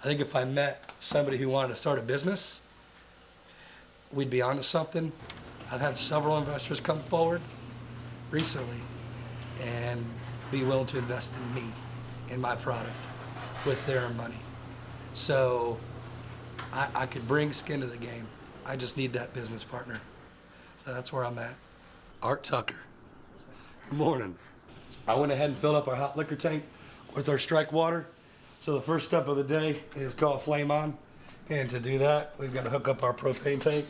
I think if I met somebody who wanted to start a business, we'd be onto something. I've had several investors come forward recently and be willing to invest in me, in my product, with their money. So I could bring skin to the game. I just need that business partner. So that's where I'm at. Art Tucker. Good morning. I went ahead and filled up our hot liquor tank with our strike water. So the first step of the day is called flame on. And to do that, we've got to hook up our propane tank.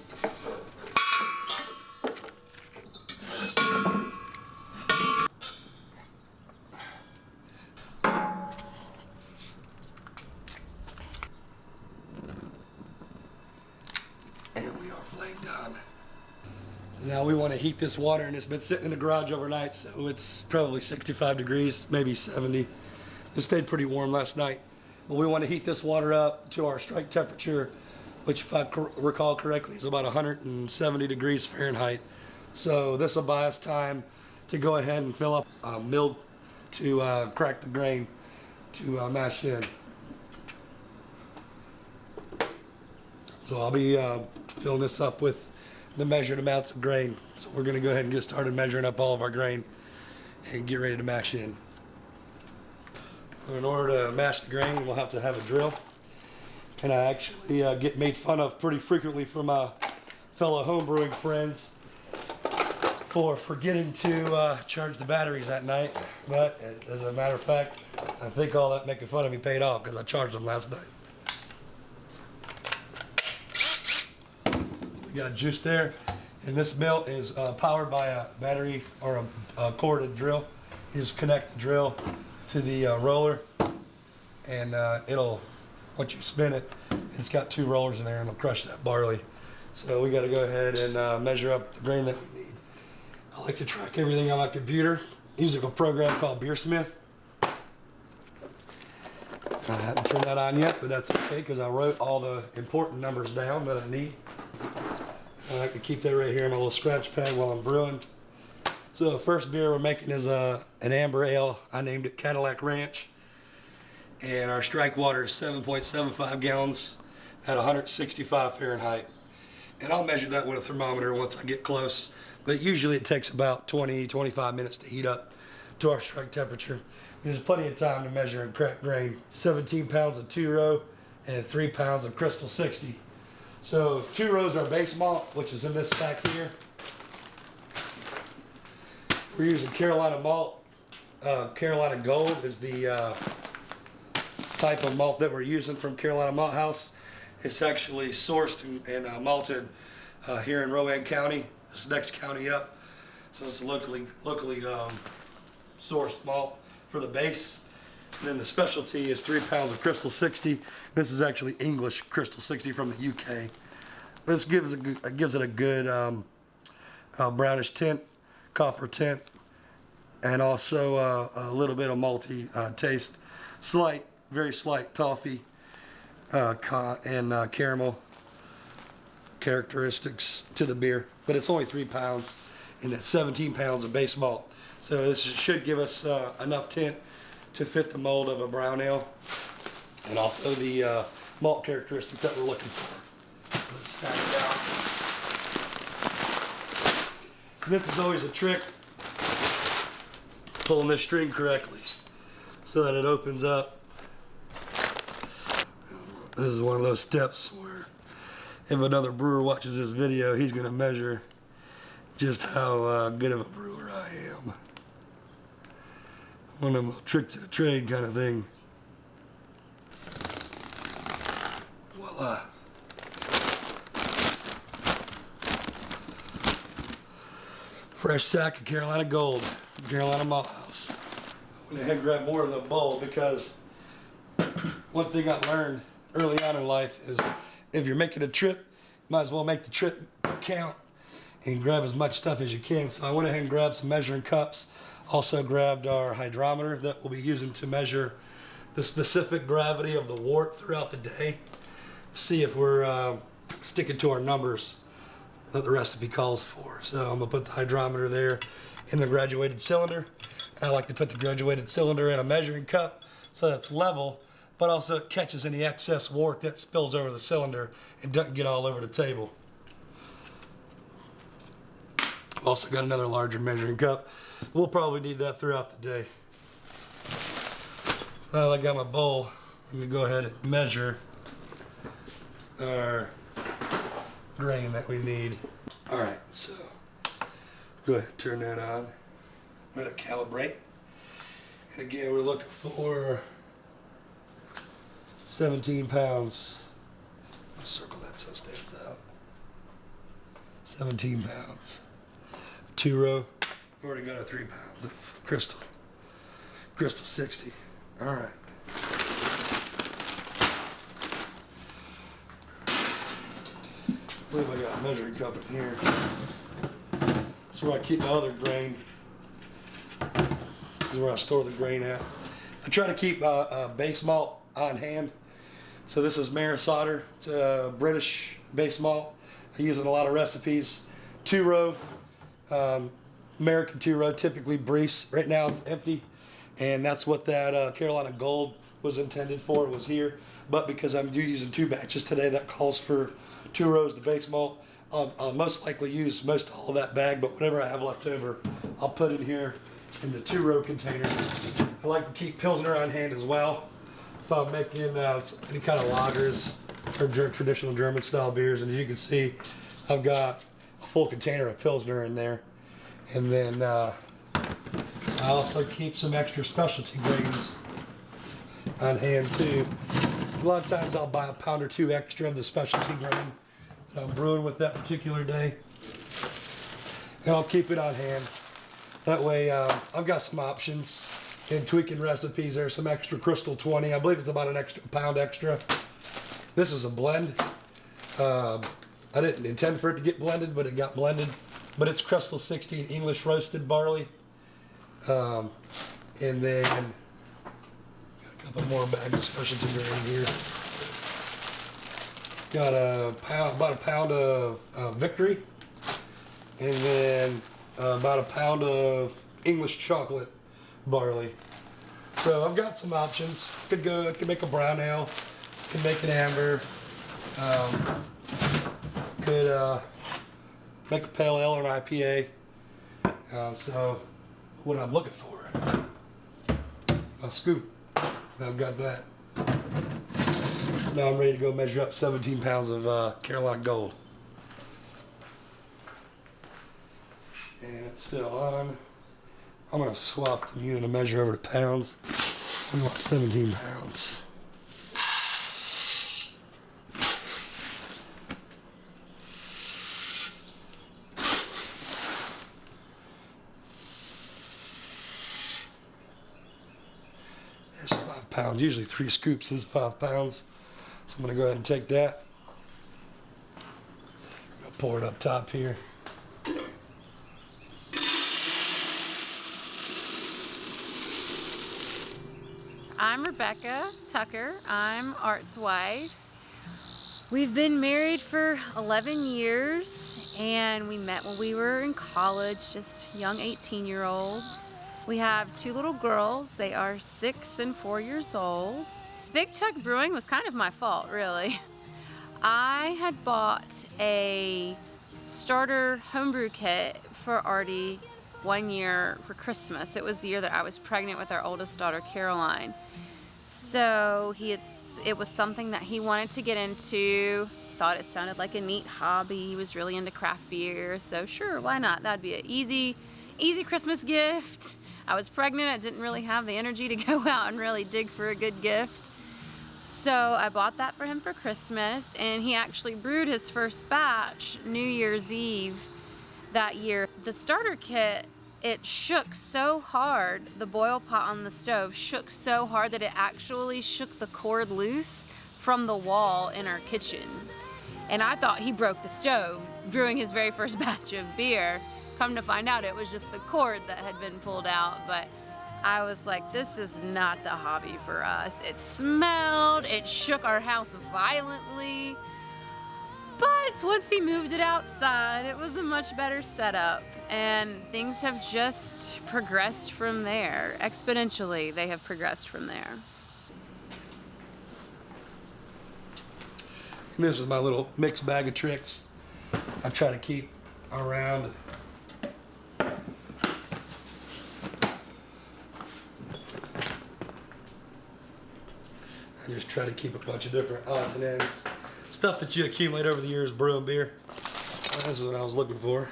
And we are flamed on. So now we want to heat this water, and it's been sitting in the garage overnight, so it's probably 65 degrees, maybe 70. It stayed pretty warm last night. But we want to heat this water up to our strike temperature, which if I recall correctly is about 170 degrees Fahrenheit. So this will buy us time to go ahead and fill up milk to crack the grain to mash in. So I'll be filling this up with the measured amounts of grain. So we're gonna go ahead and get started measuring up all of our grain and get ready to mash in. In order to mash the grain, we'll have to have a drill. And I actually get made fun of pretty frequently from my fellow homebrewing friends for forgetting to charge the batteries that night. But as a matter of fact, I think all that making fun of me paid off because I charged them last night. So we got juice there. And this mill is powered by a battery or a corded drill. You just connect the drill to the roller, and it'll, once you spin it, it's got two rollers in there and it'll crush that barley. So we got to go ahead and measure up the grain that we need. I like to track everything on my computer using a program called Beersmith. I haven't turned that on yet, but that's okay because I wrote all the important numbers down that I need. I like to keep that right here in my little scratch pad while I'm brewing. So the first beer we're making is an amber ale. I named it Cadillac Ranch. And our strike water is 7.75 gallons at 165 Fahrenheit. And I'll measure that with a thermometer once I get close. But usually it takes about 20-25 minutes to heat up to our strike temperature. There's plenty of time to measure and crack grain. 17 pounds of 2-row and 3 pounds of Crystal 60. So 2 rows are base malt, which is in this stack here. We're using Carolina malt. Carolina Gold is the type of malt that we're using from Carolina Malt House. It's actually sourced and malted here in Rowan County. It's the next county up. So it's locally sourced malt for the base. And then the specialty is 3 pounds of Crystal 60. This is actually English Crystal 60 from the UK. This gives it a good brownish tint, copper tint, and also a little bit of malty taste. Slight, very slight toffee and caramel characteristics to the beer. But it's only 3 pounds and it's 17 pounds of base malt. So this should give us enough tint to fit the mold of a brown ale and also the malt characteristic that we're looking for. Let's sand it down. This is always a trick, pulling this string correctly so that it opens up. This is one of those steps where if another brewer watches this video, he's going to measure just how good of a brewer I am. One of them tricks of the trade kind of thing. Voila. Fresh sack of Carolina Gold, Carolina Malt House. I went ahead and grabbed more of the bowl because one thing I learned early on in life is if you're making a trip, you might as well make the trip count and grab as much stuff as you can. So I went ahead and grabbed some measuring cups. Also grabbed our hydrometer that we'll be using to measure the specific gravity of the wort throughout the day. See if we're sticking to our numbers that the recipe calls for. So I'm gonna put the hydrometer there in the graduated cylinder. And I like to put the graduated cylinder in a measuring cup so that's level. but also it catches any excess wort that spills over the cylinder and doesn't get all over the table. I've also got another larger measuring cup. We'll probably need that throughout the day. Now that I got my bowl, I'm gonna go ahead and measure our grain that we need. All right, so go ahead and turn that on. Let it calibrate. And again, we're looking for 17 pounds. I'll circle that so it stands out. 17 pounds. 2-row. We've already got our 3 pounds of crystal. Crystal 60. All right. I believe I got a measuring cup in here. That's where I keep my other grain. This is where I store the grain at. I try to keep base malt on hand. So this is Maris Otter. It's a British base malt. I use it in a lot of recipes. 2-row, American 2-row, typically Brice. Right now it's empty, and that's what that Carolina Gold was intended for. It was here, but because I'm using 2 batches today, that calls for 2 rows of base malt. I'll most likely use most all of that bag, but whatever I have left over, I'll put it here in the 2-row container. I like to keep Pilsner on hand as well. If I'm making any kind of lagers or traditional German style beers, and as you can see, I've got a full container of Pilsner in there. And then I also keep some extra specialty grains on hand too. A lot of times I'll buy a pound or 2 extra of the specialty grain that I'm brewing with that particular day, and I'll keep it on hand. That way I've got some options in tweaking recipes. There's some extra Crystal 20. I believe it's about an extra pound extra. This is a blend. I didn't intend for it to get blended, but it got blended. But it's Crystal 60 English roasted barley. And then got a couple more bags of specialty grain here. Got about a pound of Victory, and then about a pound of English chocolate barley. So I've got some options. Could make a brown ale, could make an amber, could make a pale ale or an IPA. So what I'm looking for, a scoop. I've got that. So now I'm ready to go measure up 17 pounds of Carolina Gold. And it's still on. I'm going to swap the unit of measure over to pounds. We want 17 pounds. There's 5 pounds. Usually 3 scoops is 5 pounds. So I'm going to go ahead and take that. I'm going to pour it up top here. I'm Rebecca Tucker. I'm Art's wife. We've been married for 11 years, and we met when we were in college, just young 18-year-olds. We have 2 little girls. They are 6 and 4 years old. Big Tuck Brewing was kind of my fault, really. I had bought a starter homebrew kit for Artie one year for Christmas. It was the year that I was pregnant with our oldest daughter, Caroline. So it was something that he wanted to get into, thought it sounded like a neat hobby. He was really into craft beer, so sure, why not? That'd be an easy Christmas gift. I was pregnant, I didn't really have the energy to go out and really dig for a good gift. So I bought that for him for Christmas, and he actually brewed his first batch New Year's Eve that year. The starter kit, it shook so hard, the boil pot on the stove shook so hard that it actually shook the cord loose from the wall in our kitchen. And I thought he broke the stove brewing his very first batch of beer. Come to find out, it was just the cord that had been pulled out. But I was like, this is not the hobby for us. It smelled, it shook our house violently. But once he moved it outside, it was a much better setup, and things have just progressed from there. Exponentially, they have progressed from there. This is my little mixed bag of tricks I try to keep around. I just try to keep a bunch of different odds and ends. Stuff that you accumulate over the years brewing beer. This is what I was looking for.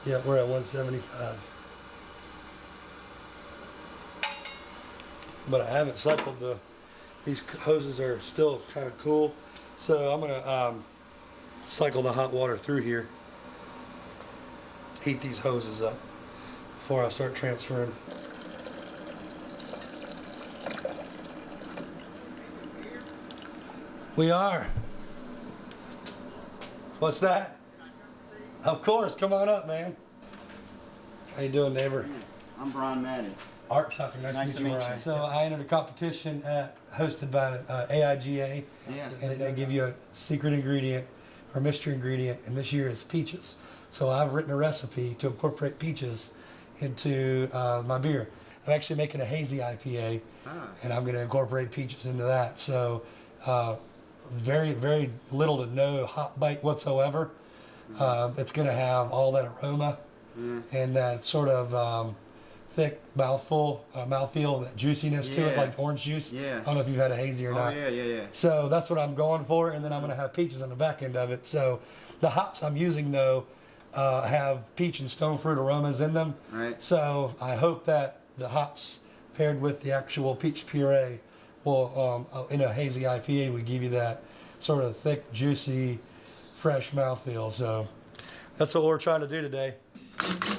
Yeah, we're at 175. But I haven't cycled these hoses are still kind of cool. So I'm gonna cycle the hot water through here. Heat these hoses up before I start transferring. We are. What's that? Of course, come on up, man. How you doing, neighbor? I'm Brian Madden. Art Tucker, nice to meet you, Brian. So I entered a competition hosted by AIGA, Yeah. and they give you a secret ingredient or mystery ingredient, and this year is peaches. So I've written a recipe to incorporate peaches into my beer. I'm actually making a hazy IPA, and I'm going to incorporate peaches into that. So very, very little to no hop bite whatsoever. It's going to have all that aroma and that sort of thick mouthfeel, that juiciness to it, like orange juice. Yeah. I don't know if you've had a hazy or not. Yeah. So that's what I'm going for, and then I'm going to have peaches on the back end of it. So the hops I'm using, though, have peach and stone fruit aromas in them. Right. So I hope that the hops paired with the actual peach puree will, in a hazy IPA, would give you that sort of thick, juicy, fresh mouthfeel. So that's what we're trying to do today.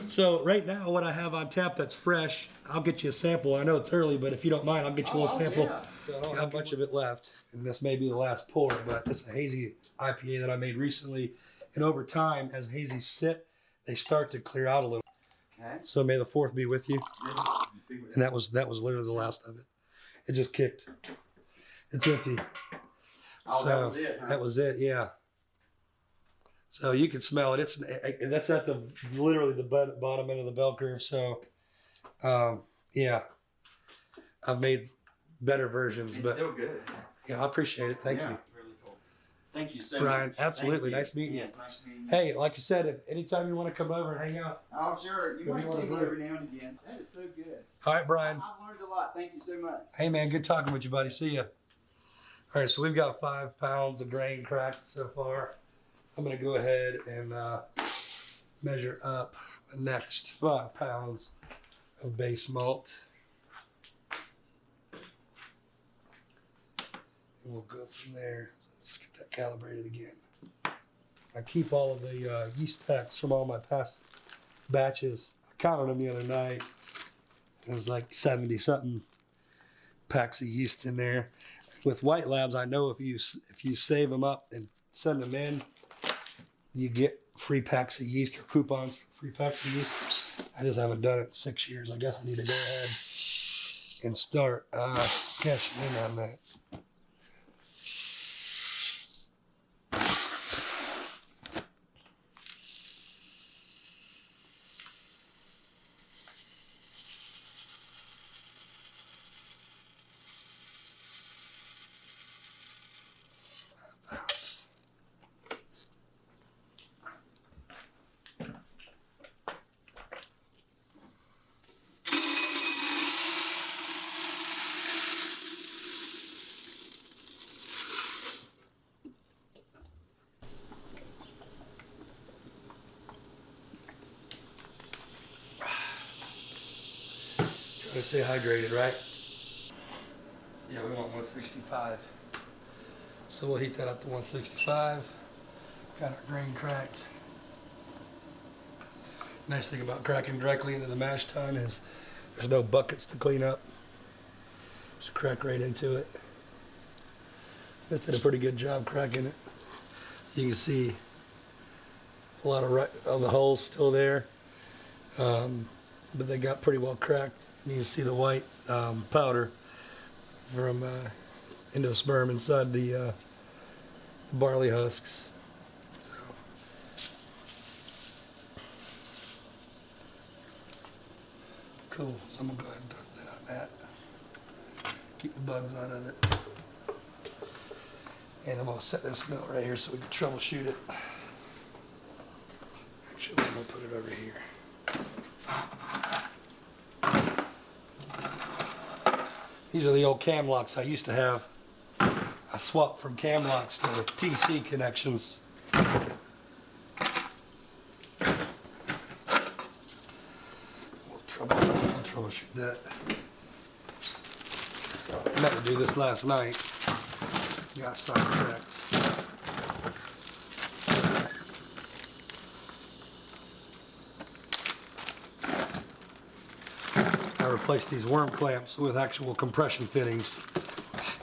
So right now, what I have on tap that's fresh, I'll get you a sample. I know it's early, but if you don't mind, I'll get you a little sample. Yeah. I don't have much of it left, and this may be the last pour, but it's a hazy IPA that I made recently. And over time, as hazies sit, they start to clear out a little. Okay. So may the fourth be with you. And that was literally the last of it. It just kicked. It's empty. Oh, So that was it, huh? that was it, yeah. So you can smell it. That's at the literally the bottom end of the bell curve. So yeah, I've made better versions, It's but still good. yeah, I appreciate it. Thank you, Really cool. Thank you so Brian. much. Absolutely, Thank you. nice meeting you. Yeah, it's nice meeting you. Hey, like you said, if anytime you want to come over and hang out. Oh, sure. You What might do you wanna see me do? every now and again. That is so good. All right, Brian. I've learned a lot. Thank you so much. Hey, man, good talking with you, buddy. See ya. All right, so we've got 5 pounds of grain cracked so far. I'm gonna go ahead and measure up the next 5 pounds of base malt. And we'll go from there. Let's get that calibrated again. I keep all of the yeast packs from all my past batches. I counted them the other night. It was like 70 something packs of yeast in there. With White Labs, I know if you save them up and send them in, you get free packs of yeast or coupons for free packs of yeast. I just haven't done it in 6 years. I guess I need to go ahead and start cashing in on that. Try to stay hydrated, right? Yeah, we want 165. So we'll heat that up to 165. Got our grain cracked. Nice thing about cracking directly into the mash tun is there's no buckets to clean up. Just crack right into it. This did a pretty good job cracking it. You can see a lot of the holes still there, but they got pretty well cracked. And you can see the white powder from endosperm inside the barley husks. Cool, so I'm gonna go ahead and throw the lid on that. Keep the bugs out of it. And I'm gonna set this mill right here so we can troubleshoot it. Actually, I'm gonna put it over here. These are the old cam locks I used to have. I swapped from cam locks to TC connections. We'll troubleshoot that. I meant to do this last night. Got sidetracked. I replaced these worm clamps with actual compression fittings,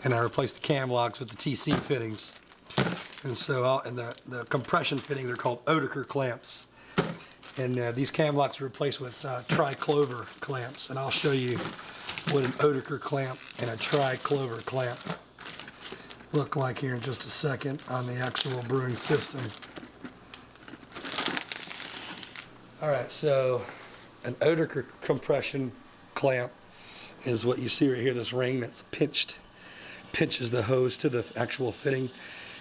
and I replaced the cam locks with the TC fittings. And so, the compression fittings are called Oetiker clamps, and these cam locks are replaced with tri-clover clamps. And I'll show you what an Oetiker clamp and a tri-clover clamp look like here in just a second on the actual brewing system. All right, so an Oetiker compression clamp is what you see right here, this ring that's pinches the hose to the actual fitting.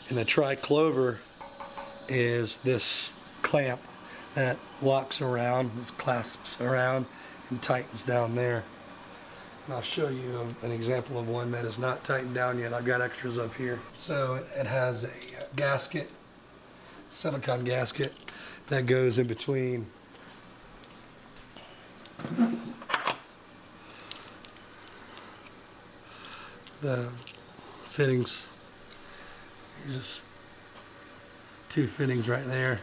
And the tri-clover is this clamp that locks around, clasps around, and tightens down there. And I'll show you an example of one that is not tightened down yet. I've got extras up here. So it has a gasket, silicone gasket, that goes in between the fittings. Just two fittings right there.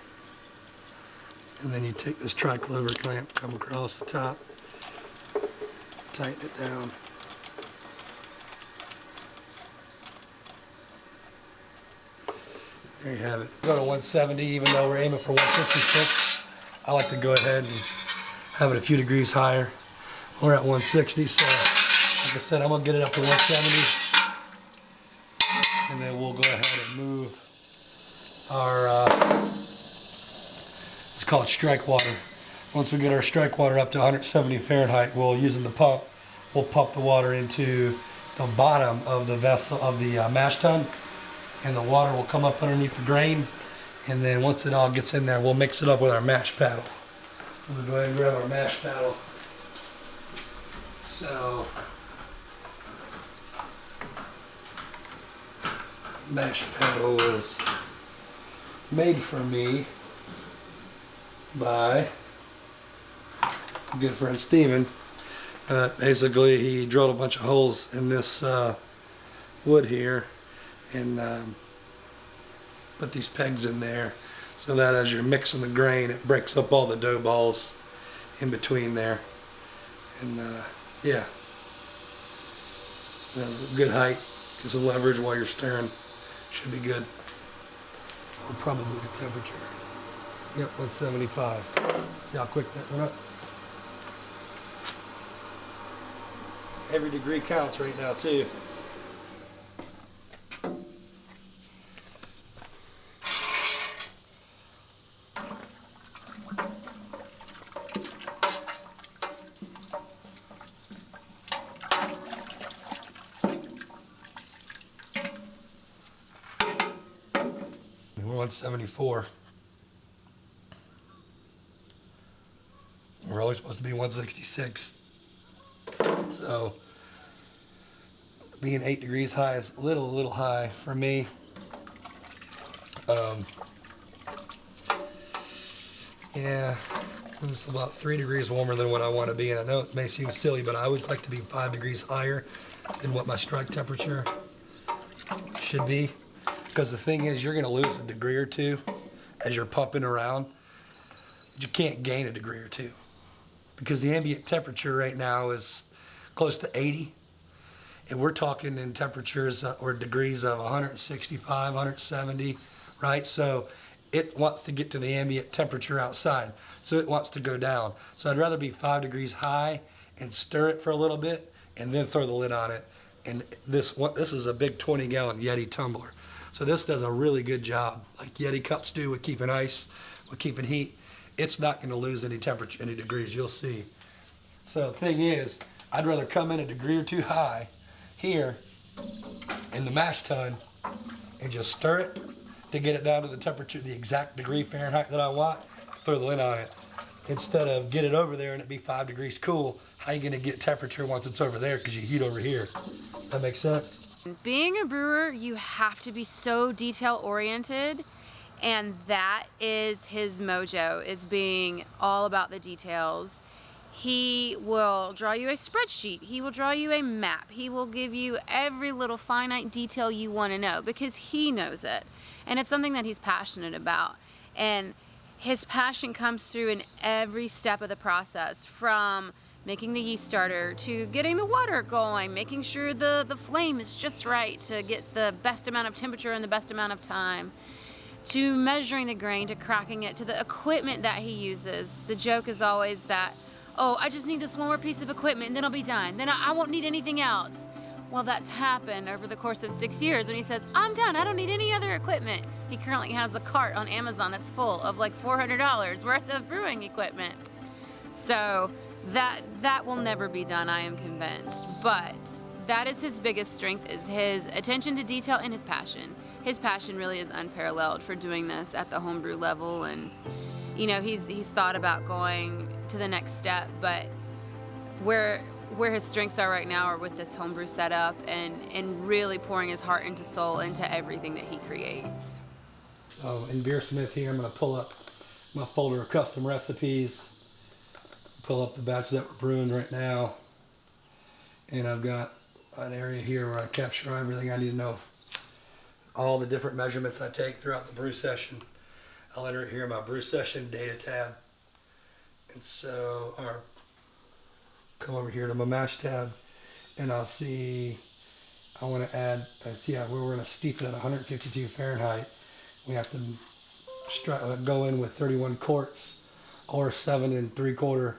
And then you take this tri-clover clamp, come across the top, tighten it down. There you have it. Go to 170, even though we're aiming for 166. I like to go ahead and have it a few degrees higher. We're at 160, so like I said, I'm gonna get it up to 170. And then we'll go ahead and move our, it's called strike water. Once we get our strike water up to 170 Fahrenheit, using the pump, we'll pump the water into the bottom of the vessel, of the mash tun, and the water will come up underneath the grain. And then once it all gets in there, we'll mix it up with our mash paddle. We'll go ahead and grab our mash paddle. So, mash paddle was made for me by a good friend Steven. Basically, he drilled a bunch of holes in this wood here and put these pegs in there so that as you're mixing the grain, it breaks up all the dough balls in between there. And yeah, that's a good height. Gives some leverage while you're stirring. Should be good. We'll probably the temperature. Yep, 175. See how quick that went up? Every degree counts right now too. We're 174. We're always supposed to be 166. So being 8 degrees high is a little high for me. Yeah, it's about 3 degrees warmer than what I want to be, and I know it may seem silly, but I always like to be 5 degrees higher than what my strike temperature should be. Because the thing is, you're going to lose a degree or two as you're pumping around. But you can't gain a degree or two. Because the ambient temperature right now is close to 80. And we're talking in temperatures or degrees of 165, 170, right? So it wants to get to the ambient temperature outside. So it wants to go down. So I'd rather be 5 degrees high and stir it for a little bit, and then throw the lid on it. And this is a big 20-gallon Yeti tumbler. So this does a really good job, like Yeti cups do with keeping ice, with keeping heat. It's not going to lose any temperature, any degrees, you'll see. So the thing is, I'd rather come in a degree or two high here in the mash tun and just stir it to get it down to the temperature, the exact degree Fahrenheit that I want, throw the lid on it. Instead of get it over there and it be 5 degrees cool, how you going to get temperature once it's over there because you heat over here? That makes sense? Being a brewer, you have to be so detail oriented, and that is his mojo, is being all about the details. He will draw you a spreadsheet, he will draw you a map, he will give you every little finite detail you want to know because he knows it, and it's something that he's passionate about. And his passion comes through in every step of the process, from making the yeast starter to getting the water going, making sure the flame is just right to get the best amount of temperature in the best amount of time, to measuring the grain, to cracking it, to the equipment that he uses. The joke is always that, oh, I just need this one more piece of equipment and then I'll be done. Then I won't need anything else. Well, that's happened over the course of 6 years when he says, I'm done, I don't need any other equipment. He currently has a cart on Amazon that's full of like $400 worth of brewing equipment. So that will never be done, I am convinced. But that is his biggest strength, is his attention to detail and his passion. His passion really is unparalleled for doing this at the homebrew level, and you know, he's thought about going to the next step, but where his strengths are right now are with this homebrew setup and really pouring his heart and soul into everything that he creates. So in Beersmith here, I'm going to pull up my folder of custom recipes, pull up the batch that we're brewing right now, and I've got an area here where I capture everything I need to know, all the different measurements I take throughout the brew session. I'll enter it here in my brew session data tab. And so I'll come over here to my mash tab, and I'll see, I want to add, we're going to steep it at 152 Fahrenheit. We have to go in with 31 quarts or 7 3/4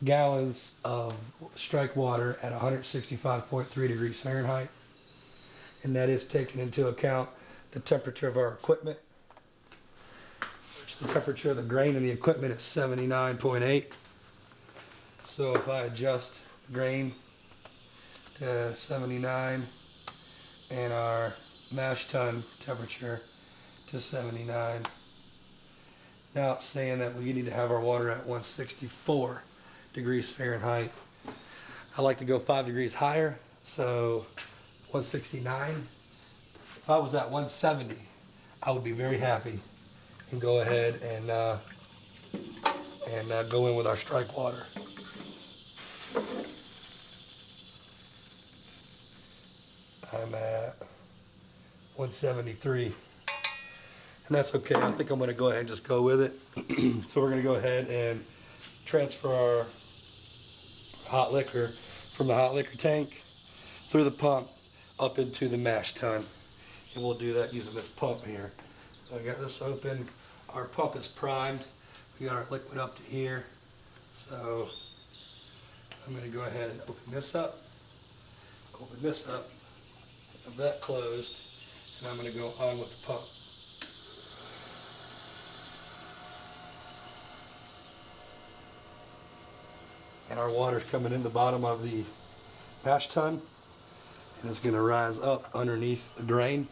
gallons of strike water at 165.3 degrees Fahrenheit. And that is taking into account the temperature of our equipment, which the temperature of the grain in the equipment is 79.8. So if I adjust the grain to 79 and our mash tun temperature to 79, now it's saying that we need to have our water at 164 degrees Fahrenheit. I like to go 5 degrees higher, so 169. If I was at 170, I would be very happy and go ahead and go in with our strike water. I'm at 173, and that's okay. I think I'm going to go ahead and just go with it. So we're going to go ahead and transfer our hot liquor from the hot liquor tank through the pump up into the mash tun, and we'll do that using this pump here. So I got this open. Our pump is primed. We got our liquid up to here. So I'm going to go ahead and open this up, have that closed, and I'm going to go on with the pump. And our water's coming in the bottom of the mash tun, and it's going to rise up underneath the grain.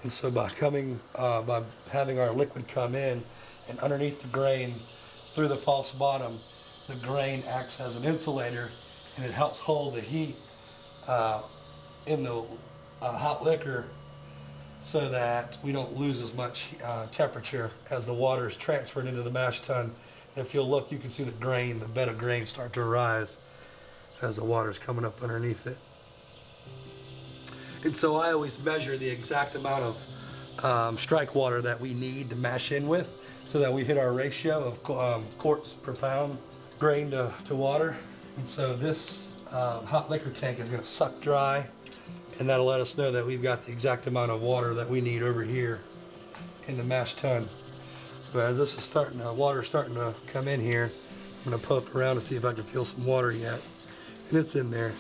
And so by having our liquid come in and underneath the grain through the false bottom, the grain acts as an insulator, and it helps hold the heat in the hot liquor so that we don't lose as much temperature as the water is transferred into the mash tun. If you'll look, you can see the bed of grain start to rise as the water's coming up underneath it. And so I always measure the exact amount of strike water that we need to mash in with, so that we hit our ratio of quarts per pound grain to water. And so this hot liquor tank is going to suck dry, and that'll let us know that we've got the exact amount of water that we need over here in the mash tun. So as this is water's starting to come in here, I'm going to poke around to see if I can feel some water yet. And it's in there.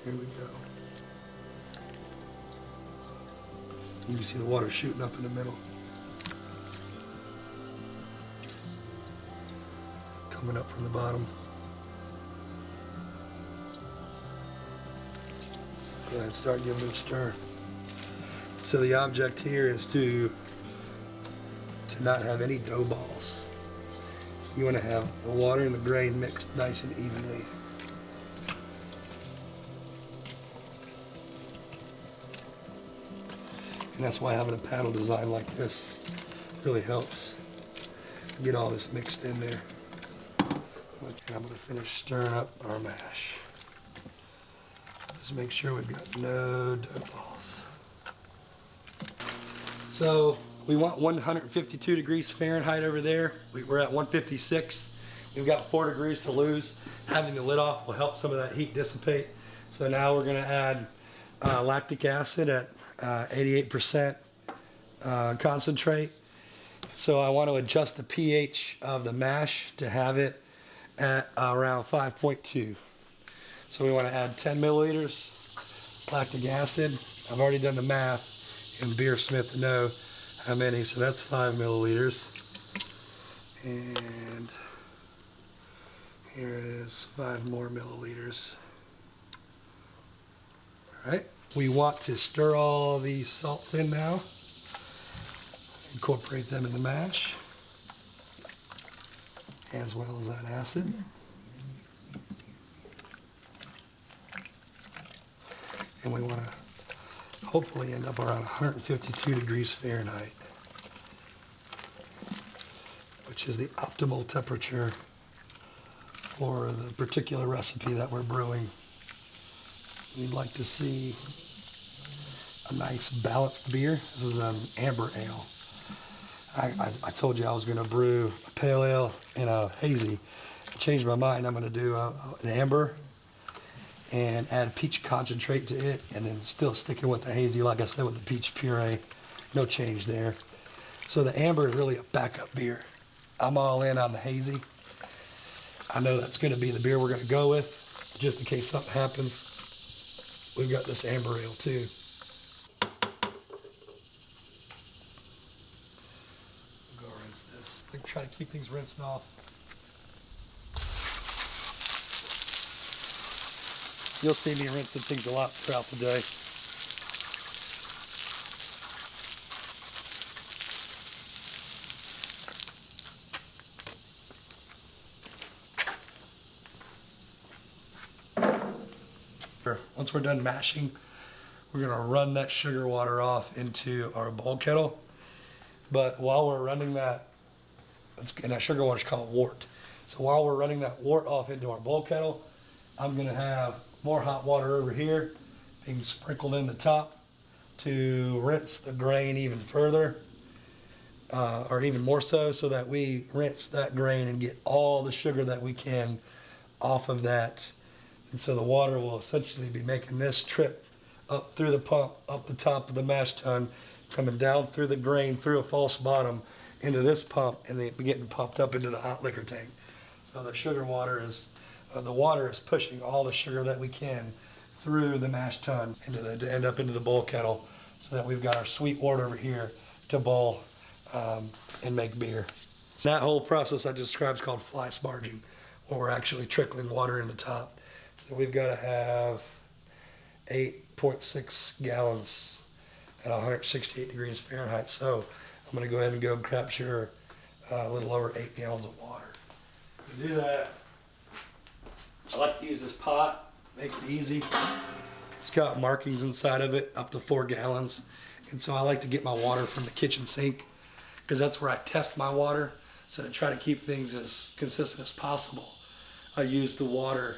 Here we go. You can see the water shooting up in the middle. Coming up from the bottom. Go ahead and start giving it a stir. So the object here is to not have any dough balls. You want to have the water and the grain mixed nice and evenly. And that's why having a paddle design like this really helps get all this mixed in there. Okay, I'm going to finish stirring up our mash. Just make sure we've got no dough balls. So we want 152 degrees Fahrenheit over there. We're at 156. We've got 4 degrees to lose. Having the lid off will help some of that heat dissipate. So now we're going to add lactic acid at 88% concentrate. So I want to adjust the pH of the mash to have it at around 5.2. So we want to add 10 milliliters lactic acid. I've already done the math in Beersmith to know how many, so that's 5 milliliters. And here is 5 more milliliters. All right. We want to stir all these salts in now. Incorporate them in the mash, as well as that acid. And we want to hopefully end up around 152 degrees Fahrenheit, which is the optimal temperature for the particular recipe that we're brewing. We'd like to see a nice balanced beer. This is an amber ale. I told you I was going to brew a pale ale and a hazy. I changed my mind. I'm going to do an amber and add peach concentrate to it, and then still sticking with the hazy, like I said, with the peach puree. No change there. So the amber is really a backup beer. I'm all in on the hazy. I know that's going to be the beer we're going to go with, just in case something happens. We've got this amber ale too. We'll go rinse this. I try to keep things rinsed off. You'll see me rinsing things a lot throughout the day. Once we're done mashing, we're going to run that sugar water off into our bowl kettle. But while we're running that, and that sugar water is called wort. So while we're running that wort off into our bowl kettle, I'm going to have more hot water over here being sprinkled in the top to rinse the grain even further, or even more so that we rinse that grain and get all the sugar that we can off of that. And so the water will essentially be making this trip up through the pump, up the top of the mash tun, coming down through the grain, through a false bottom, into this pump, and then getting pumped up into the hot liquor tank. So the sugar water is, the water is pushing all the sugar that we can through the mash tun to end up into the bowl kettle, so that we've got our sweet wort over here to boil and make beer. That whole process I described is called fly sparging, where we're actually trickling water in the top. So we've got to have 8.6 gallons at 168 degrees Fahrenheit. So I'm going to go ahead and go capture a little over 8 gallons of water. To do that, I like to use this pot, make it easy. It's got markings inside of it, up to 4 gallons. And so I like to get my water from the kitchen sink, because that's where I test my water. So to try to keep things as consistent as possible, I use the water.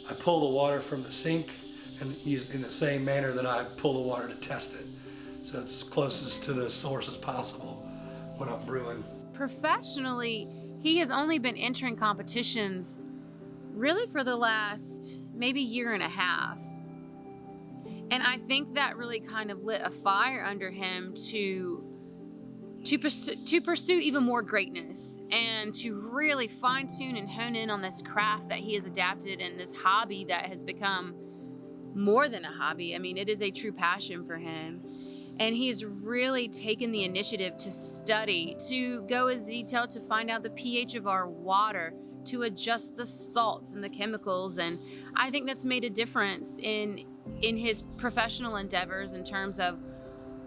I pull the water from the sink and use in the same manner that I pull the water to test it. So it's as closest to the source as possible when I'm brewing. Professionally, he has only been entering competitions really for the last maybe year and a half. And I think that really kind of lit a fire under him to to pursue even more greatness and to really fine tune and hone in on this craft that he has adapted and this hobby that has become more than a hobby. I mean, it is a true passion for him. And he's really taken the initiative to study, to go as detailed to find out the pH of our water, to adjust the salts and the chemicals. And I think that's made a difference in his professional endeavors in terms of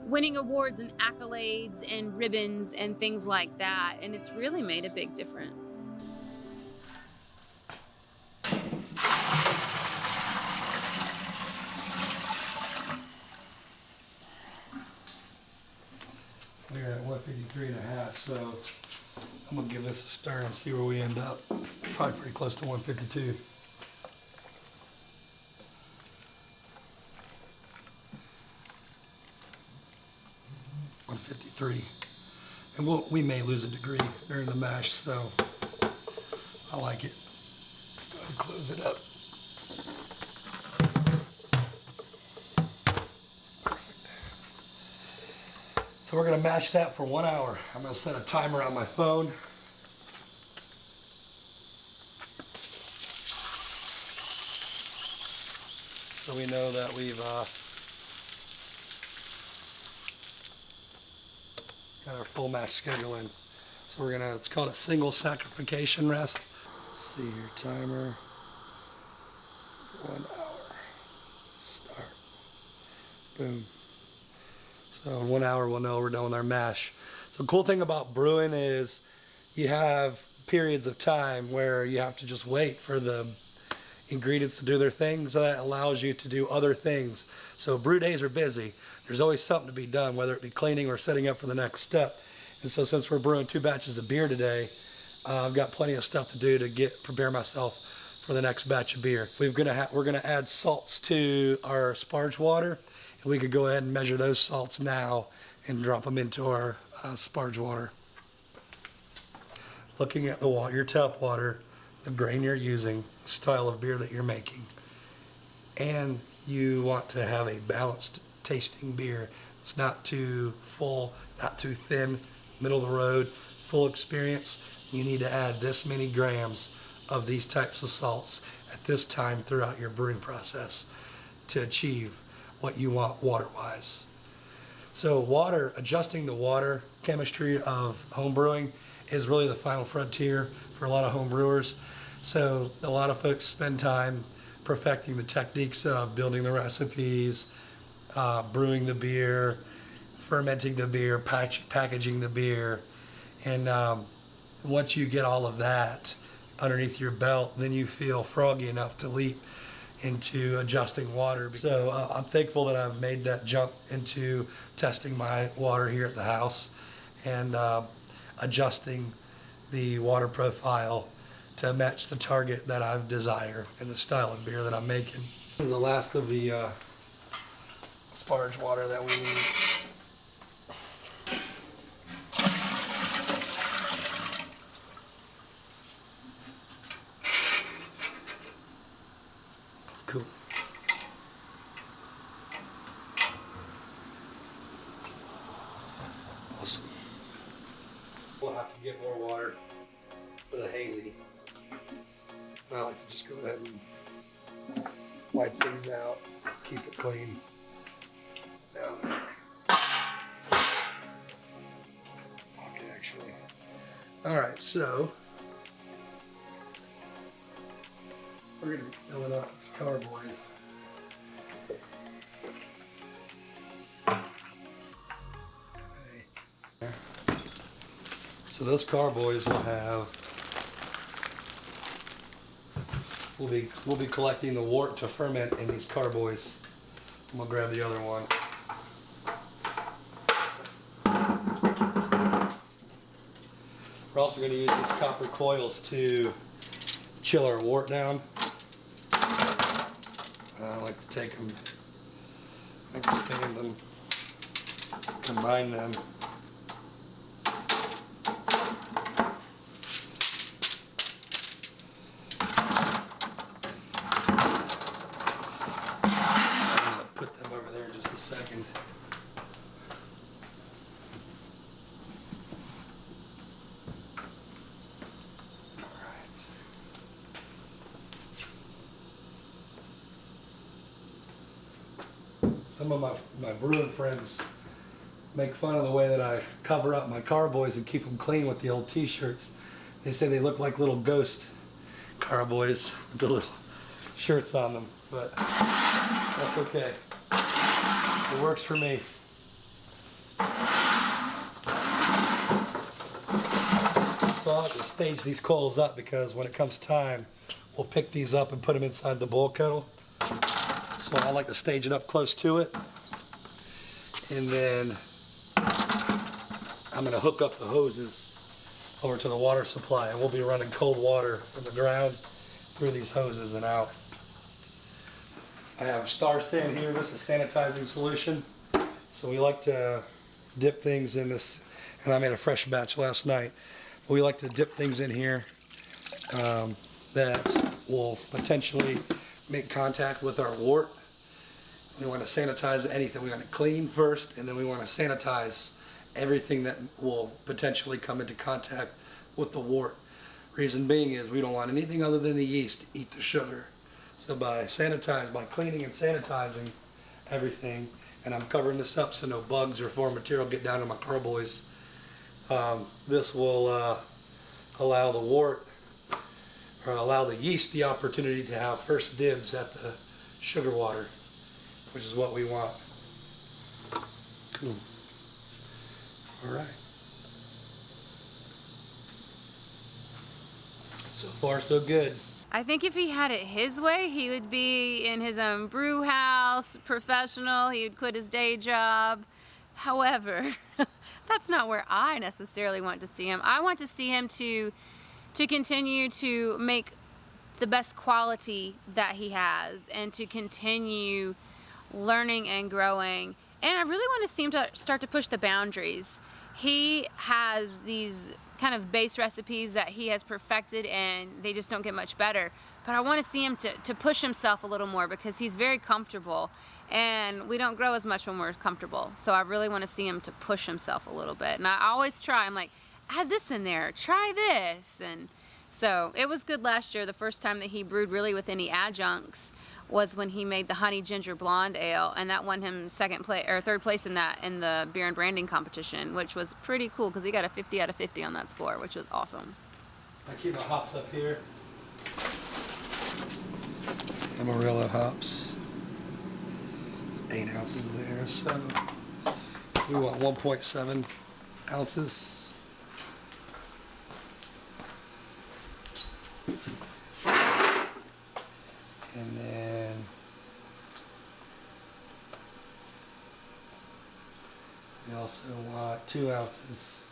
winning awards and accolades and ribbons and things like that. And it's really made a big difference. We're at 153.5, so I'm gonna give this a stir and see where we end up. Probably pretty close to 152. And we may lose a degree during the mash, so I like it. Go ahead and close it up. So we're gonna mash that for 1 hour. I'm gonna set a timer on my phone. So we know that we've got our full mash schedule in. So it's called a single sacrification rest. Let's see your timer. 1 hour. Start. Boom. So in 1 hour we'll know we're done with our mash. So the cool thing about brewing is you have periods of time where you have to just wait for the ingredients to do their thing, so that allows you to do other things. So brew days are busy. There's always something to be done, whether it be cleaning or setting up for the next step. And so since we're brewing 2 batches of beer today, I've got plenty of stuff to do to prepare myself for the next batch of beer. We're gonna add salts to our sparge water, and we could go ahead and measure those salts now and drop them into our sparge water. Looking at your tap water, the grain you're using, the style of beer that you're making, and you want to have a balanced tasting beer. It's not too full, not too thin, middle of the road, full experience. You need to add this many grams of these types of salts at this time throughout your brewing process to achieve what you want water-wise. So adjusting the water chemistry of home brewing is really the final frontier for a lot of home brewers. So a lot of folks spend time perfecting the techniques of building the recipes, brewing the beer, fermenting the beer, packaging the beer. And once you get all of that underneath your belt, then you feel froggy enough to leap into adjusting water. So I'm thankful that I've made that jump into testing my water here at the house and adjusting the water profile to match the target that I desire and the style of beer that I'm making. This is the last of the sparge water that we need. Cool. Awesome. We'll have to get more water for the hazy. I like to just go ahead and wipe things out, keep it clean. Down there. Okay, actually. All right, so we're gonna be filling up these carboys. Okay. So those carboys will have. We'll be collecting the wort to ferment in these carboys. I'm gonna grab the other one. We're also gonna use these copper coils to chill our wort down. I like to take them, expand them, combine them. Some of my brewing friends make fun of the way that I cover up my carboys and keep them clean with the old t-shirts. They say they look like little ghost carboys with the little shirts on them, but that's okay. It works for me. So I'll have to stage these coals up because when it comes time, we'll pick these up and put them inside the boil kettle. So I like to stage it up close to it. And then I'm gonna hook up the hoses over to the water supply, and we'll be running cold water from the ground through these hoses and out. I have Star San here. This is sanitizing solution. So we like to dip things in this, and I made a fresh batch last night. We like to dip things in here that will potentially make contact with our wort. We want to sanitize anything. We want to clean first, and then we want to sanitize everything that will potentially come into contact with the wort. Reason being is we don't want anything other than the yeast to eat the sugar. So by cleaning and sanitizing everything, and I'm covering this up so no bugs or foreign material get down to my carboys, this will allow the wort, or allow the yeast the opportunity to have first dibs at the sugar water, which is what we want. Cool. All right. So far, so good. I think if he had it his way, he would be in his own brew house, professional, he would quit his day job. However, that's not where I necessarily want to see him. I want to see him to continue to make the best quality that he has and to continue learning and growing. And I really want to see him to start to push the boundaries. He has these kind of base recipes that he has perfected and they just don't get much better. But I want to see him to push himself a little more because he's very comfortable and we don't grow as much when we're comfortable. So I really want to see him to push himself a little bit. And I always try, I'm like, add this in there, try this. And so it was good last year. The first time that he brewed really with any adjuncts was when he made the honey ginger blonde ale, and that won him third place in the beer and branding competition, which was pretty cool because he got a 50 out of 50 on that score, which was awesome. I keep my hops up here. Amarillo hops, 8 ounces there, so we want 1.7 ounces. And then we also want 2 ounces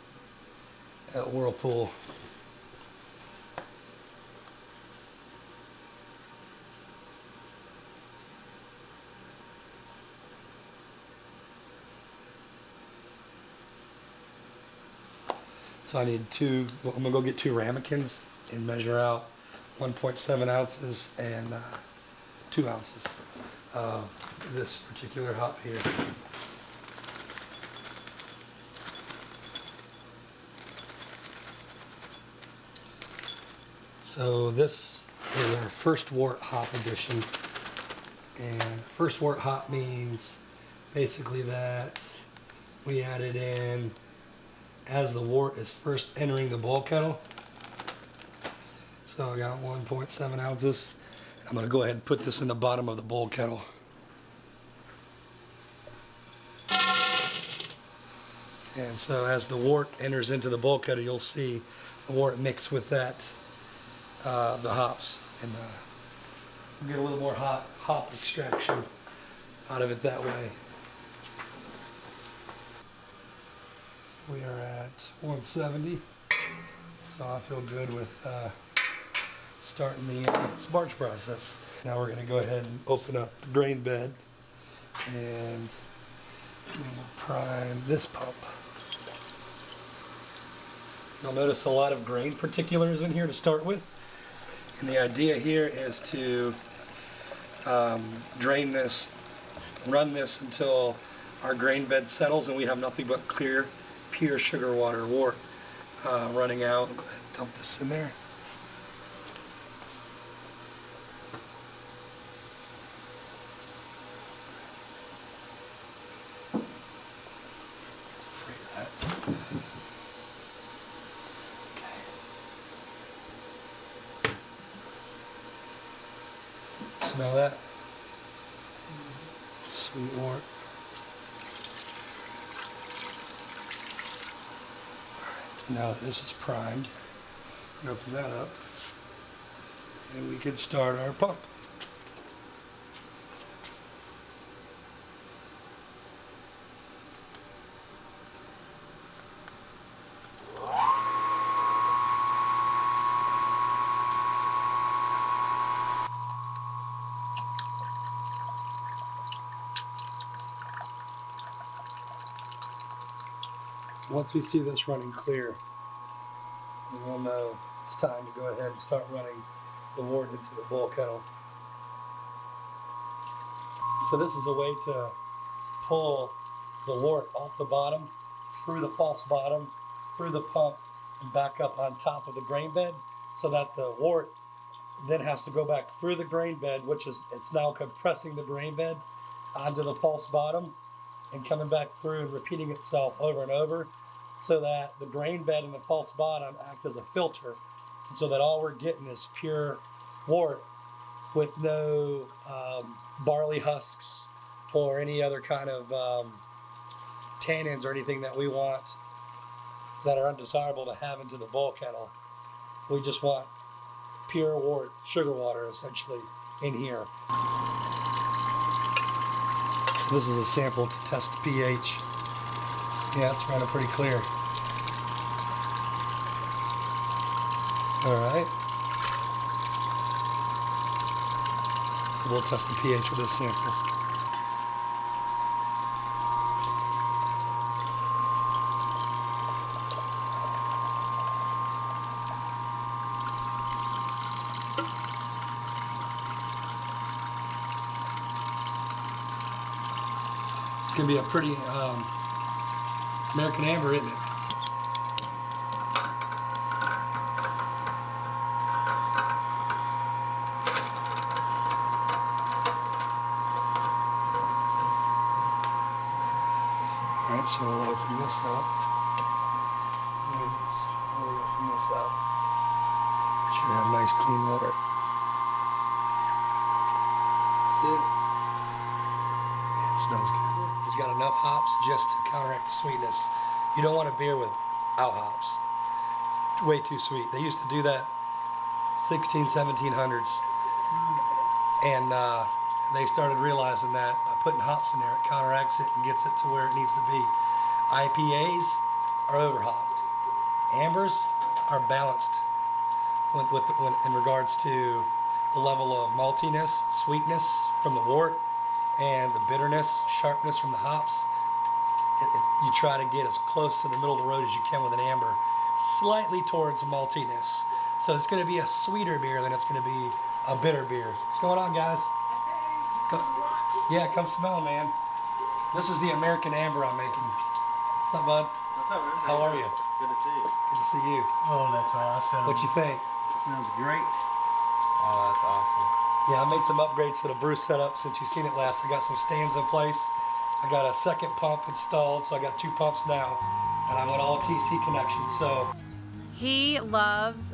at Whirlpool. So I need I'm gonna go get 2 ramekins and measure out 1.7 ounces and 2 ounces of this particular hop here. So this is our first wort hop edition, and first wort hop means basically that we add it in as the wort is first entering the boil kettle. So I got 1.7 ounces. I'm going to go ahead and put this in the bottom of the boil kettle. And so as the wort enters into the boil kettle, you'll see the wort mix with that, the hops, and we'll get a little more hop extraction out of it that way. So we are at 170. So I feel good with starting the sparge process. Now we're going to go ahead and open up the grain bed and we'll prime this pump. You'll notice a lot of grain particulars in here to start with, and the idea here is to drain this, run this until our grain bed settles and we have nothing but clear, pure sugar water wort running out. Go ahead and dump this in there. Smell that? Sweet wort. Now that this is primed, open that up, and we can start our pump. Once we see this running clear, we'll know it's time to go ahead and start running the wort into the boil kettle. So this is a way to pull the wort off the bottom, through the false bottom, through the pump, and back up on top of the grain bed, so that the wort then has to go back through the grain bed, which is, it's now compressing the grain bed onto the false bottom and coming back through and repeating itself over and over, so that the grain bed and the false bottom act as a filter, so that all we're getting is pure wort with no barley husks or any other kind of tannins or anything that we want that are undesirable to have into the boil kettle. We just want pure wort, sugar water essentially in here. This is a sample to test the pH. Yeah, it's running pretty clear. All right. So we'll test the pH with this sample. It's gonna be a pretty American Amber, isn't it? All right, so we'll open this up. Slowly open this up. Should have nice clean water. That's it. Yeah, it smells good. It's got enough hops just to counteract the sweetness. You don't want a beer without hops. It's way too sweet. They used to do that 1700s. And they started realizing that by putting hops in there, it counteracts it and gets it to where it needs to be. IPAs are overhopped. Ambers are balanced when in regards to the level of maltiness, sweetness from the wort, and the bitterness, sharpness from the hops. You try to get as close to the middle of the road as you can with an amber, slightly towards maltiness. So it's going to be a sweeter beer than it's going to be a bitter beer. What's going on, guys? Yeah, come smell, man. This is the American Amber I'm making. What's up, bud? What's up, man? How are you? Good to see you. Good to see you. Oh, that's awesome. What you think? It smells great. Oh, that's awesome. Yeah, I made some upgrades to the brew setup since you've seen it last. I got some stands in place. I got a second pump installed, so I got 2 pumps now, and I went all TC connections. So He loves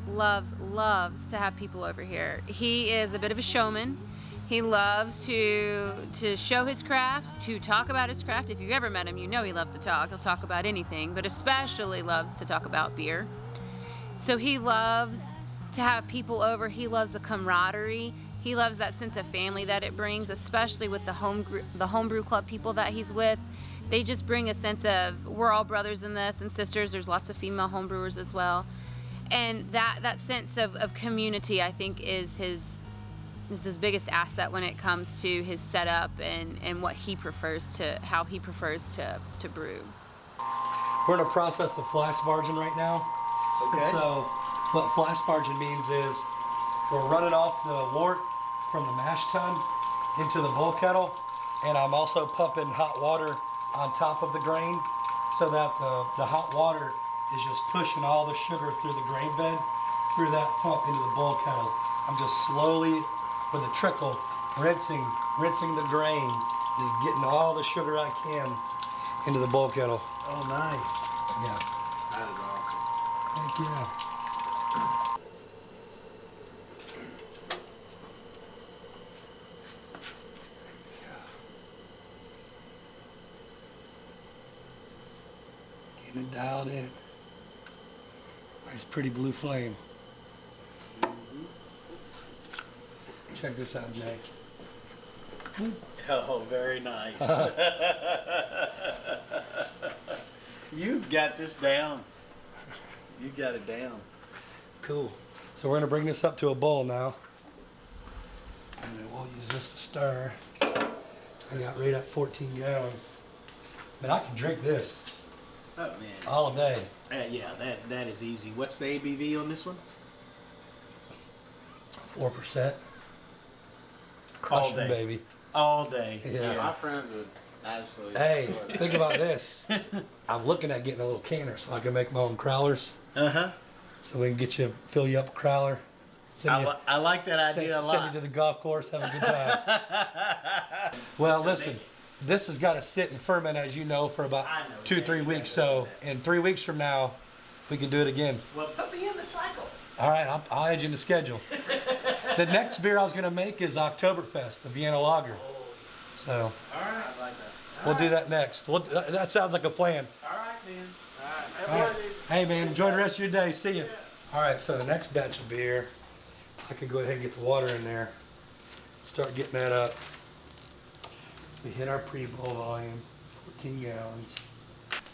to have people over here. He is a bit of a showman. He loves to show his craft, to talk about his craft. If you've ever met him, you know he loves to talk. He'll talk about anything, but especially loves to talk about beer. So he loves to have people over. He loves the camaraderie. He loves that sense of family that it brings, especially with the homebrew club people that he's with. They just bring a sense of, we're all brothers in this and sisters. There's lots of female homebrewers as well. And that sense of community, I think, is his biggest asset when it comes to his setup and what he prefers to, how he prefers to brew. we're in a process of fly sparging right now. Okay. And so what fly sparging means is we're running off the wort from the mash tun into the boil kettle, and I'm also pumping hot water on top of the grain so that the hot water is just pushing all the sugar through the grain bed, through that pump into the boil kettle. I'm just slowly, with a trickle, rinsing the grain, just getting all the sugar I can into the boil kettle. Oh, nice. Yeah. That is awesome. Heck yeah. Getting it dialed in. Nice pretty blue flame. Check this out, Jake. Oh, very nice. You've got this down. You got it down. Cool. So we're gonna bring this up to a boil now. And then we'll use this to stir. I got right at 14 gallons. But I can drink this Oh man. all day. Yeah, that is easy. What's the ABV on this one? 4%. All Crushing, day. baby. All day. Yeah. My friends would absolutely Hey, destroy that. think about this. I'm looking at getting a little canner so I can make my own crowlers. Uh-huh. So we can fill you up a crowler. Send you, I like that send, idea a send you lot. to the golf course, have a good time. Well, listen, this has got to sit and ferment, as you know, for about I know, 2-3 weeks. So in 3 weeks from now, we can do it again. Well, put me in the cycle. All right, I'll add you in the schedule. The next beer I was going to make is Oktoberfest, the Vienna Lager. So All right. I like that. we'll do that next. That sounds like a plan. All right, man. All All right. right. Hey, man, enjoy the rest of your day. See you. All right, so the next batch of beer, I can go ahead and get the water in there. Start getting that up. We hit our pre-boil volume, 14 gallons.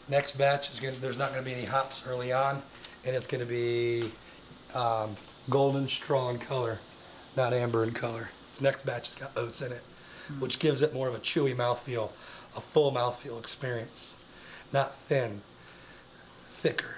Next batch is there's not gonna be any hops early on, and it's gonna be golden straw in color, not amber in color. Next batch has got oats in it, which gives it more of a chewy mouthfeel, a full mouthfeel experience. Not thin, thicker.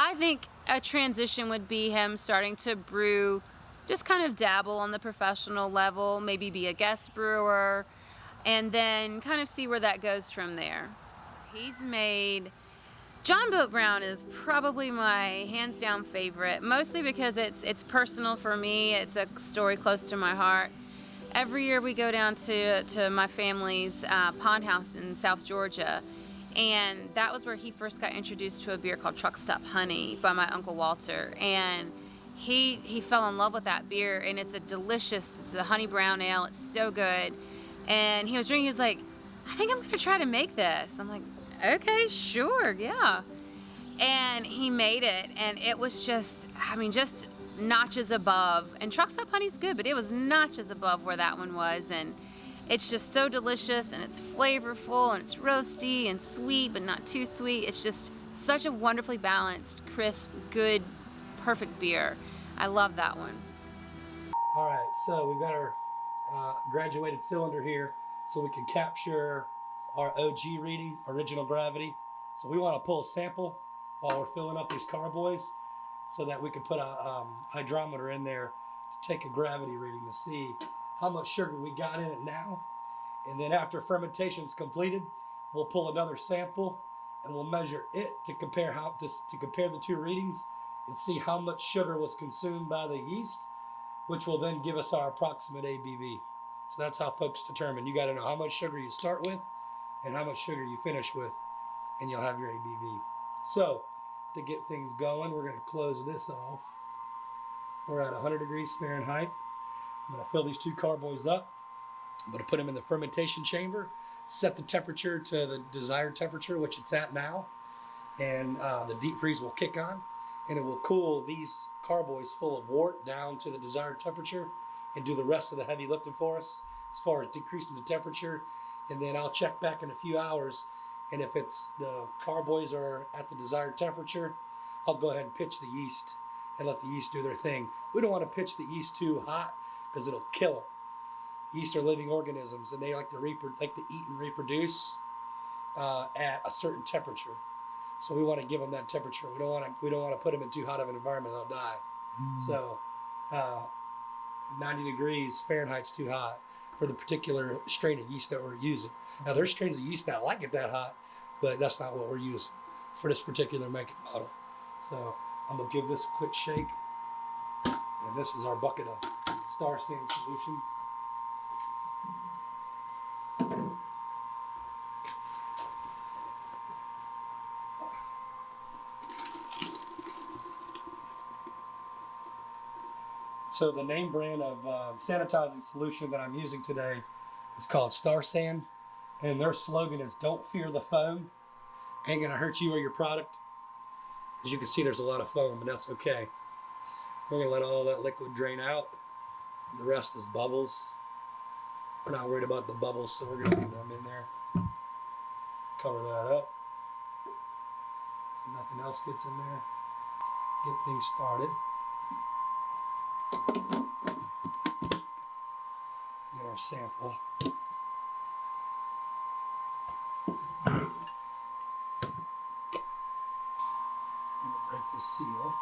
I think a transition would be him starting to brew, just kind of dabble on the professional level, maybe be a guest brewer, and then kind of see where that goes from there. He's made, John Boat Brown is probably my hands down favorite, mostly because it's personal for me. It's a story close to my heart. Every year we go down to my family's pond house in South Georgia, and that was where he first got introduced to a beer called Truck Stop Honey by my Uncle Walter, and he fell in love with that beer, and it's a honey brown ale. It's so good. And he was drinking, he was like, I think I'm gonna try to make this. I'm like, okay, sure, yeah. And he made it, and it was just notches above. And Truck Stop Honey's good, but it was notches above where that one was. And it's just so delicious, and it's flavorful, and it's roasty and sweet, but not too sweet. It's just such a wonderfully balanced, crisp, good, perfect beer. I love that one. All right, so we've got our graduated cylinder here so we can capture our OG reading, original gravity. So we want to pull a sample while we're filling up these carboys so that we can put a hydrometer in there to take a gravity reading to see how much sugar we got in it now. And then after fermentation's completed, we'll pull another sample and we'll measure it to compare the two readings and see how much sugar was consumed by the yeast, which will then give us our approximate ABV. So that's how folks determine. You got to know how much sugar you start with and how much sugar you finish with, and you'll have your ABV. So to get things going, we're going to close this off. We're at 100 degrees Fahrenheit. I'm going to fill these two carboys up. I'm going to put them in the fermentation chamber, set the temperature to the desired temperature, which it's at now, and the deep freeze will kick on, and it will cool these carboys full of wort down to the desired temperature and do the rest of the heavy lifting for us as far as decreasing the temperature. And then I'll check back in a few hours, and if it's the carboys are at the desired temperature, I'll go ahead and pitch the yeast and let the yeast do their thing. We don't want to pitch the yeast too hot because it'll kill them. Yeast are living organisms, and they like to eat and reproduce at a certain temperature. So we want to give them that temperature. We don't want to put them in too hot of an environment; they'll die. So 90 degrees Fahrenheit's too hot for the particular strain of yeast that we're using. Now there's strains of yeast that like it that hot, but that's not what we're using for this particular make and model. So I'm gonna give this a quick shake, and this is our bucket of Star Sand solution. So the name brand of sanitizing solution that I'm using today is called Star Sand, and their slogan is "Don't fear the foam. Ain't gonna hurt you or your product." As you can see, there's a lot of foam, and that's okay. We're gonna let all that liquid drain out. The rest is bubbles. We're not worried about the bubbles, so we're gonna leave them in there. Cover that up so nothing else gets in there. Get things started. Get our sample. I'm gonna break the seal.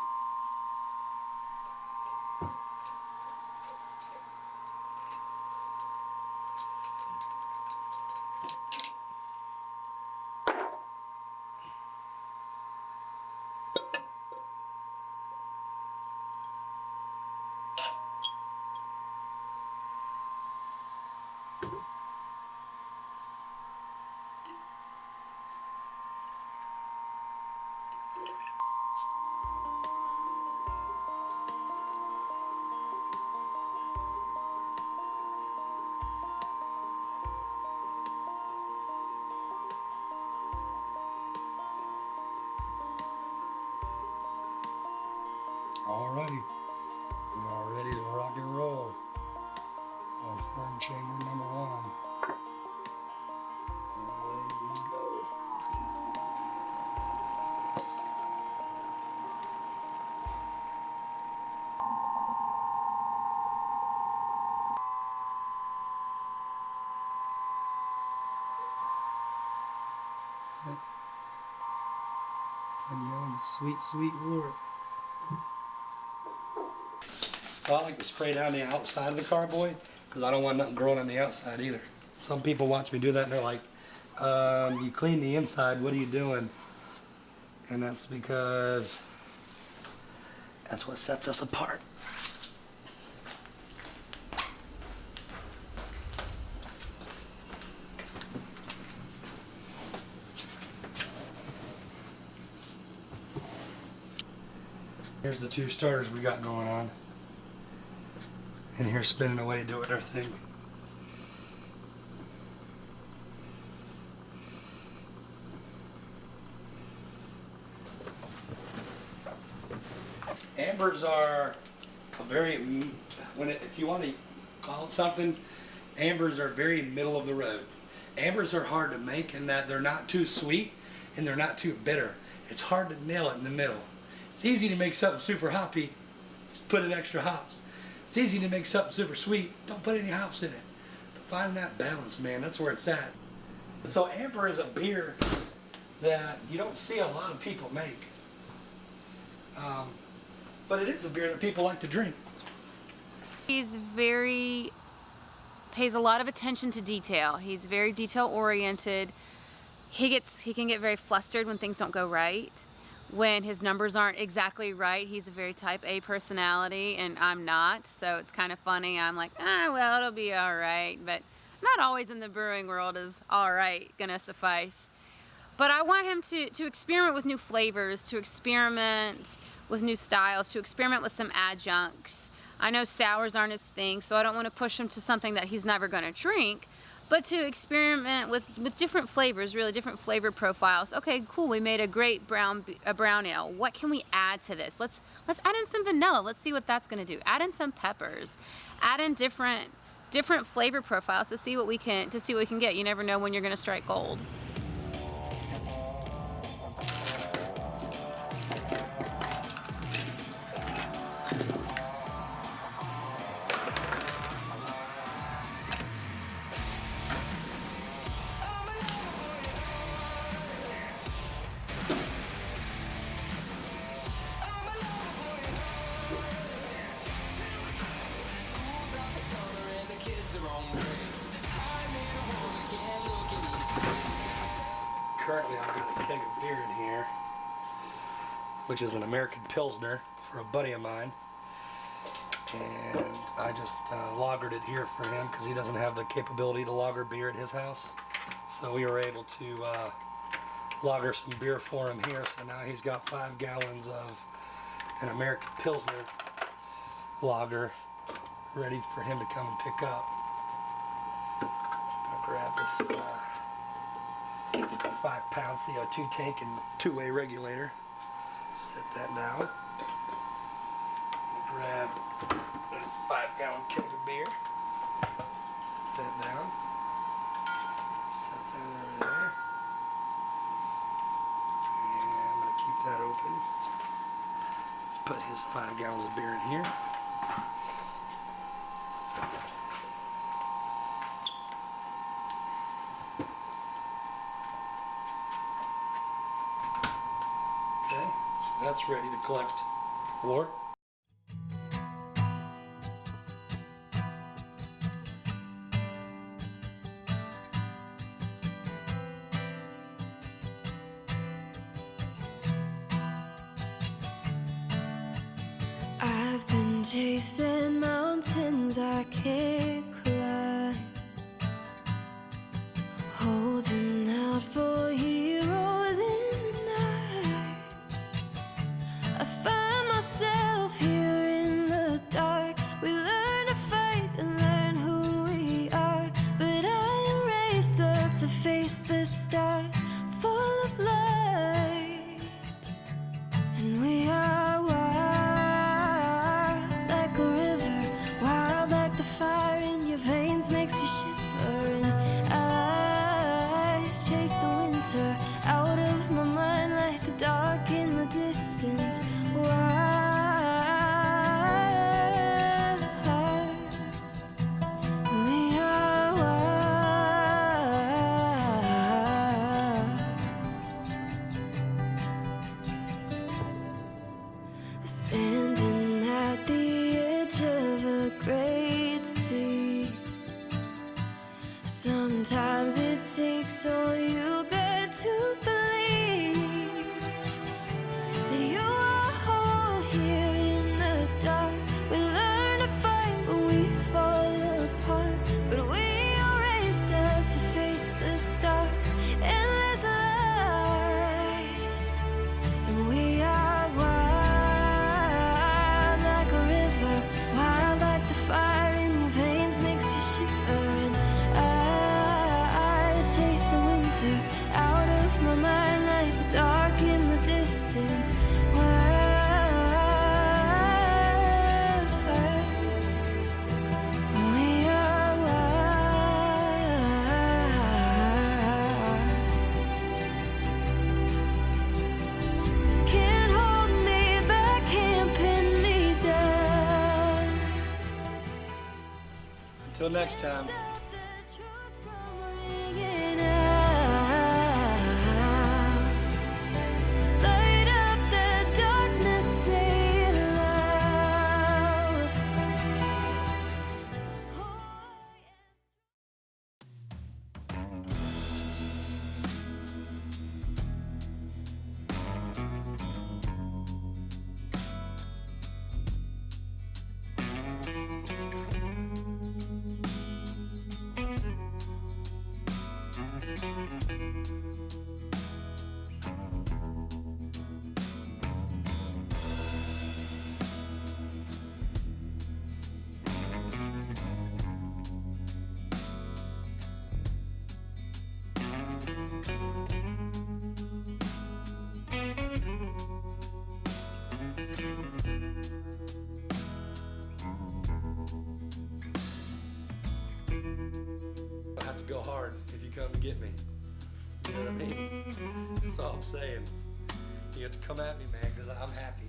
Alrighty, we are ready to rock and roll on firm chamber number 1. Away we go. That's it. 10 gallons of sweet, sweet wort. So I like to spray down the outside of the carboy because I don't want nothing growing on the outside either. Some people watch me do that and they're like, you clean the inside, what are you doing? And that's because that's what sets us apart. Here's the 2 starters we got going on. And here spinning away doing their thing. Ambers are a very, if you want to call it something, ambers are very middle of the road. Ambers are hard to make in that they're not too sweet and they're not too bitter. It's hard to nail it in the middle. It's easy to make something super hoppy, just put in extra hops. It's easy to make something super sweet, don't put any hops in it. But finding that balance, man, that's where it's at. So Amber is a beer that you don't see a lot of people make. But it is a beer that people like to drink. Pays a lot of attention to detail. He's very detail oriented. He can get very flustered when things don't go right. When his numbers aren't exactly right. He's a very type A personality and I'm not, so it's kind of funny. I'm like, well, it'll be all right, but not always in the brewing world is all right gonna suffice. But I want him to experiment with new flavors, to experiment with new styles, to experiment with some adjuncts. I know sours aren't his thing, so I don't want to push him to something that he's never gonna drink, but to experiment with different flavors, really different flavor profiles. Okay, cool, we made a great brown ale. What can we add to this? Let's add in some vanilla. Let's see what that's gonna do. Add in some peppers. Add in different flavor profiles to see what we can get. You never know when you're gonna strike gold. Currently, I've got a keg of beer in here, which is an American Pilsner for a buddy of mine. And I just lagered it here for him because he doesn't have the capability to lager beer at his house. So we were able to lager some beer for him here. So now he's got 5 gallons of an American Pilsner lager ready for him to come and pick up. Just gonna grab this 5-pound CO2 tank and 2-way regulator. Set that down. Grab this 5-gallon keg of beer. Set that down. Set that over there. And I'm going to keep that open. Put his 5 gallons of beer in here. Okay, so that's ready to collect wort. I've been chasing mountains I can't climb, holding out for heroes in the night. I find myself here in the dark. We learn to fight and learn who we are, but I am raised up to face the stars, full of light. And we are wild like a river, wild like the fire in your veins makes you shiver. And I chase the winter out of my mind like the dark in the distance. Wild. We are wild. Standing at the edge of a great sea. Sometimes it takes all you got to believe that you are whole here in the dark. We learn to fight when we fall apart, but we are raised up to face the stars. Endless light, and we are wild like a river, wild like the fire in your veins makes you shiver. And I chase the winter out of my mind like the dark in the distance. Wild. We are wild. Can't hold me back, can't pin me down. Until next time. Stop the truth from ringing out. Light up the darkness, say it loud. Oh, go hard if you come to get me. You know what I mean? That's all I'm saying. You have to come at me, man, because I'm happy.